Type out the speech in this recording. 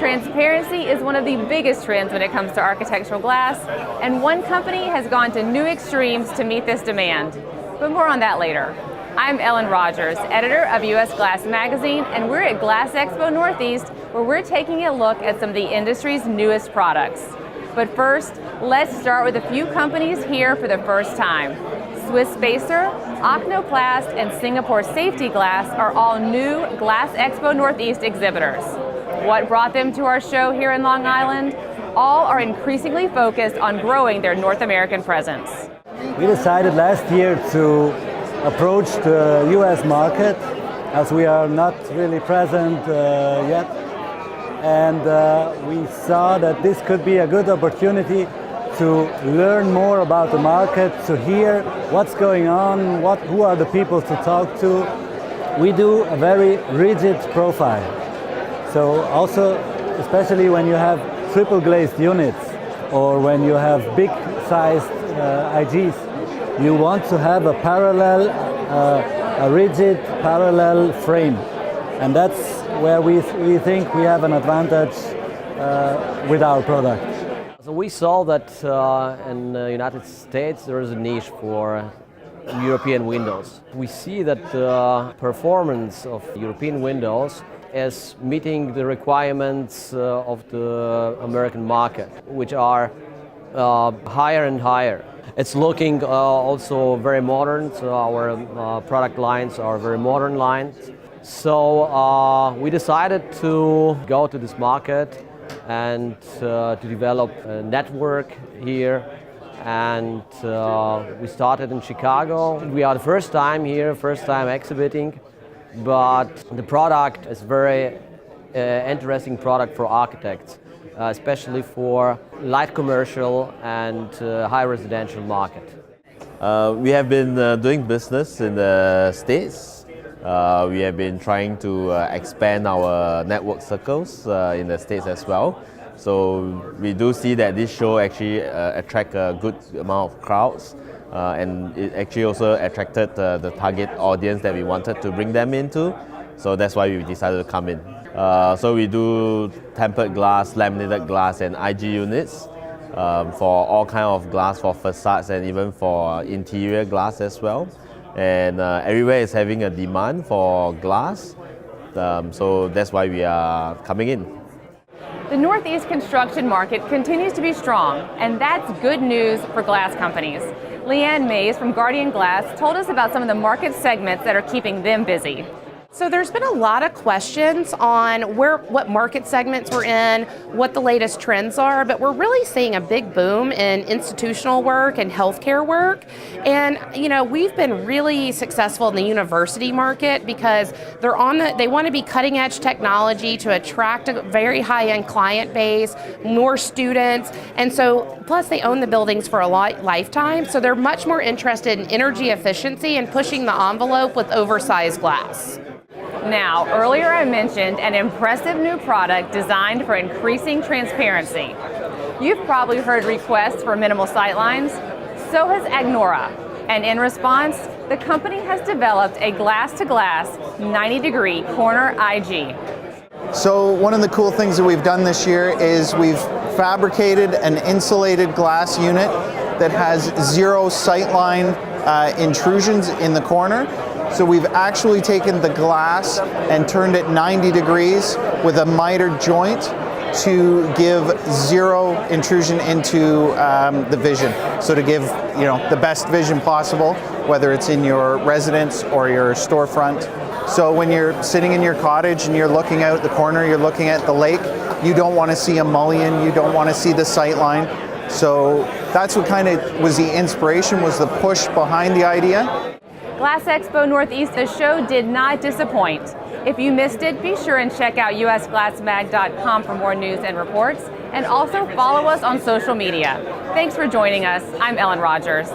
Transparency is one of the biggest trends when it comes to architectural glass, and one company has gone to new extremes to meet this demand. But more on that later. I'm Ellen Rogers, editor of US Glass Magazine, and we're at Glass Expo Northeast, where we're taking a look at some of the industry's newest products. But first, let's start with a few companies here for the first time. Swiss Spacer, Ocnoplast, and Singapore Safety Glass are all new Glass Expo Northeast exhibitors. What brought them to our show here in Long Island? All are increasingly focused on growing their North American presence. We decided last year to approach the US market, as we are not really present yet. And we saw that this could be a good opportunity to learn more about the market, to hear what's going on, who are the people to talk to. We do a very rigid profile. So also, especially when you have triple glazed units or when you have big sized IGs, you want to have a parallel, a rigid parallel frame. And that's where we think we have an advantage with our product. So we saw that in the United States there is a niche for European windows. We see that the performance of European windows is meeting the requirements of the American market, which are higher and higher. It's looking also very modern, so our product lines are very modern lines. So we decided to go to this market and to develop a network here. And we started in Chicago. We are the first time here, first time exhibiting, but the product is very interesting product for architects, especially for light commercial and high residential market. We have been doing business in the States. We have been trying to expand our network circles in the States as well. So we do see that this show actually attract a good amount of crowds, and it actually also attracted the target audience that we wanted to bring them into. So that's why we decided to come in. So we do tempered glass, laminated glass, and IG units for all kinds of glass for facades and even for interior glass as well. And everywhere is having a demand for glass, so that's why we are coming in. The Northeast construction market continues to be strong, and that's good news for glass companies. Leanne Mays from Guardian Glass told us about some of the market segments that are keeping them busy. So there's been a lot of questions on what market segments we're in, what the latest trends are, but we're really seeing a big boom in institutional work and healthcare work. And we've been really successful in the university market because they want to be cutting edge technology to attract a very high-end client base, more students, and so plus they own the buildings for a lifetime, so they're much more interested in energy efficiency and pushing the envelope with oversized glass. Now, earlier I mentioned an impressive new product designed for increasing transparency. You've probably heard requests for minimal sightlines. So has Agnora. And in response, the company has developed a glass-to-glass 90-degree corner IG. So one of the cool things that we've done this year is we've fabricated an insulated glass unit that has zero sightline intrusions in the corner. So we've actually taken the glass and turned it 90 degrees with a mitered joint to give zero intrusion into the vision. So to give the best vision possible, whether it's in your residence or your storefront. So when you're sitting in your cottage and you're looking out the corner, you're looking at the lake, you don't want to see a mullion, you don't want to see the sight line. So that's what kind of was the inspiration, was the push behind the idea. Glass Expo Northeast, the show did not disappoint. If you missed it, be sure and check out usglassmag.com for more news and reports, and also follow us on social media. Thanks for joining us. I'm Ellen Rogers.